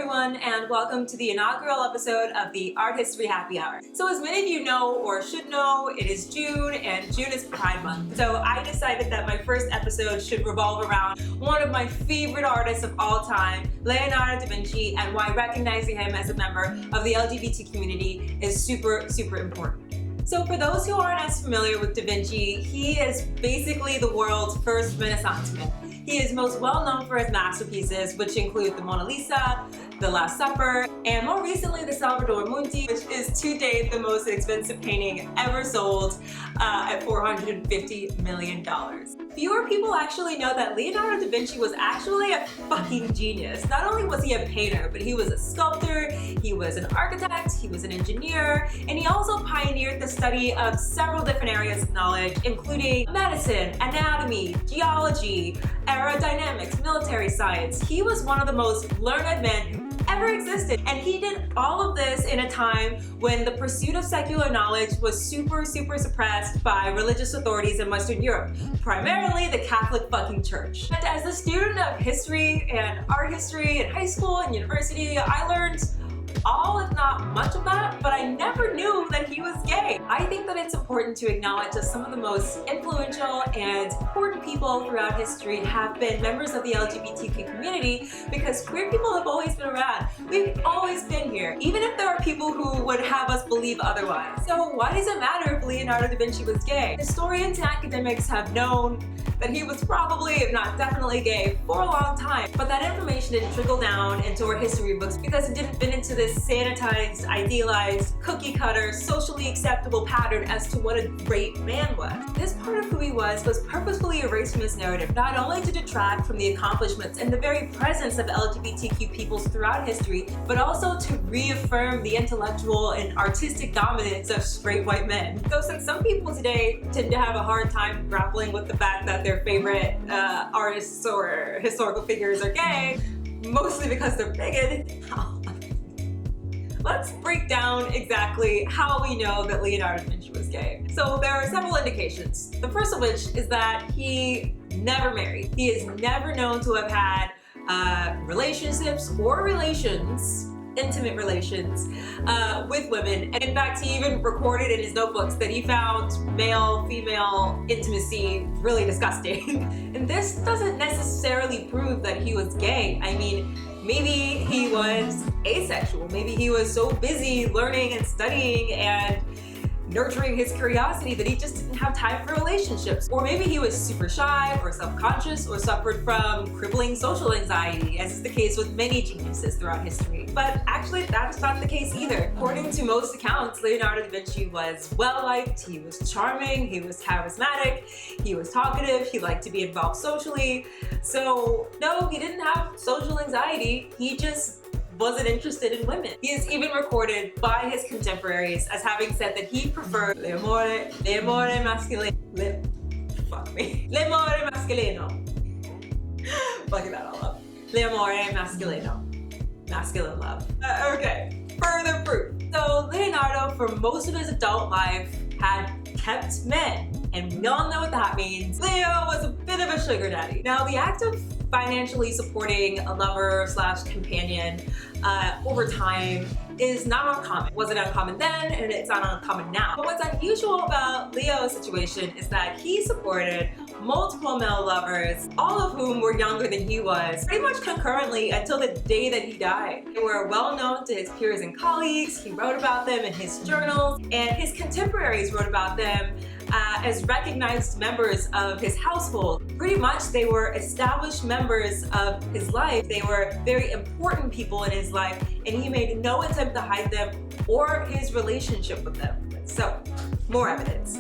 everyone, and welcome to the inaugural episode of the Art History Happy Hour. So as many of you know or should know, it is June, and June is Pride Month. So I decided that my first episode should revolve around one of my favorite artists of all time, Leonardo da Vinci, and why recognizing him as a member of the LGBT community is super important. So for those who aren't as familiar with Da Vinci, he is basically the world's first Renaissance man. He is most well known for his masterpieces, which include the Mona Lisa, the Last Supper, and more recently the Salvator Mundi, which is to date the most expensive painting ever sold at $450 million. Fewer people actually know that Leonardo da Vinci was actually a fucking genius. Not only was he a painter, but he was a sculptor, he was an architect, he was an engineer, and he also pioneered the study of several different areas of knowledge, including medicine, anatomy, geology, aerodynamics, military science. He was one of the most learned men who ever existed, and he did all of this in a time when the pursuit of secular knowledge was super suppressed by religious authorities in Western Europe, primarily the Catholic fucking Church. And as a student of history and art history in high school and university, I learned all, if not much of that, but I never knew that he was gay. I think that it's important to acknowledge that some of the most influential and important people throughout history have been members of the LGBTQ community, because queer people have always been around. We've always been here, even if there are people who would have us believe otherwise. So why does it matter if Leonardo da Vinci was gay? Historians and academics have known that he was probably, if not definitely, gay for a long time, but that information didn't trickle down into our history books because it didn't fit into this sanitized, idealized, cookie-cutter, socially acceptable pattern as to what a great man was. This part of who he was purposefully erased from this narrative, not only to detract from the accomplishments and the very presence of LGBTQ peoples throughout history, but also to reaffirm the intellectual and artistic dominance of straight white men. So since some people today tend to have a hard time grappling with the fact that their favorite artists or historical figures are gay, mostly because they're bigoted, let's break down exactly how we know that Leonardo da Vinci was gay. So there are several indications. The first of which is that he never married. He is never known to have had relationships or intimate relations with women. And in fact, he even recorded in his notebooks that he found male-female intimacy really disgusting. And this doesn't necessarily prove that he was gay. I mean, maybe he was asexual. Maybe he was so busy learning and studying and nurturing his curiosity that he just didn't have time for relationships. Or maybe he was super shy or self-conscious or suffered from crippling social anxiety, as is the case with many geniuses throughout history. But actually, that's not the case either. According to most accounts, Leonardo da Vinci was well-liked, he was charming, he was charismatic, he was talkative, he liked to be involved socially. So no, he didn't have social anxiety, he just wasn't interested in women. He is even recorded by his contemporaries as having said that he preferred l'amore masculino. L'amore masculino. Fucking that all up. L'amore masculino. Masculine love. Okay, further proof. So Leonardo, for most of his adult life, had kept men. And we all know what that means. Leo was a bit of a sugar daddy. Now, the act of financially supporting a lover/companion over time is not uncommon. It wasn't uncommon then, and it's not uncommon now. But what's unusual about Leo's situation is that he supported multiple male lovers, all of whom were younger than he was, pretty much concurrently until the day that he died. They were well known to his peers and colleagues, he wrote about them in his journals, and his contemporaries wrote about them as recognized members of his household. Pretty much they were established members of his life. They were very important people in his life, and he made no attempt to hide them or his relationship with them. So, more evidence.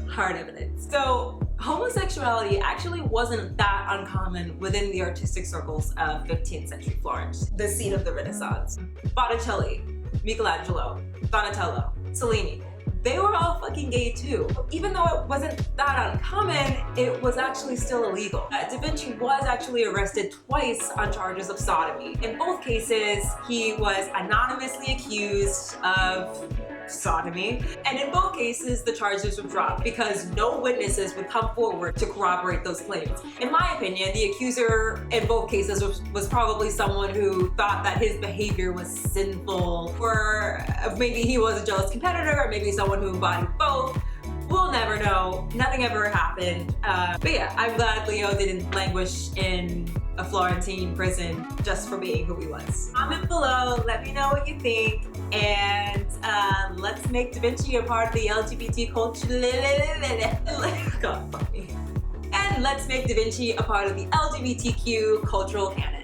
Hard evidence. So, homosexuality actually wasn't that uncommon within the artistic circles of 15th century Florence, the seat of the Renaissance. Botticelli, Michelangelo, Donatello, Cellini, they were all fucking gay too. Even though it wasn't that uncommon, it was actually still illegal. Da Vinci was actually arrested twice on charges of sodomy. In both cases, he was anonymously accused of sodomy. And in both cases, the charges were dropped because no witnesses would come forward to corroborate those claims. In my opinion, the accuser in both cases was probably someone who thought that his behavior was sinful, or maybe he was a jealous competitor, or maybe someone who embodied both. We'll never know. Nothing ever happened. But yeah, I'm glad Leo didn't languish in a Florentine prison just for being who he was. Comment below, let me know what you think, and let's make Da Vinci a part of the LGBT culture. God, fuck me. And let's make Da Vinci a part of the LGBTQ cultural canon.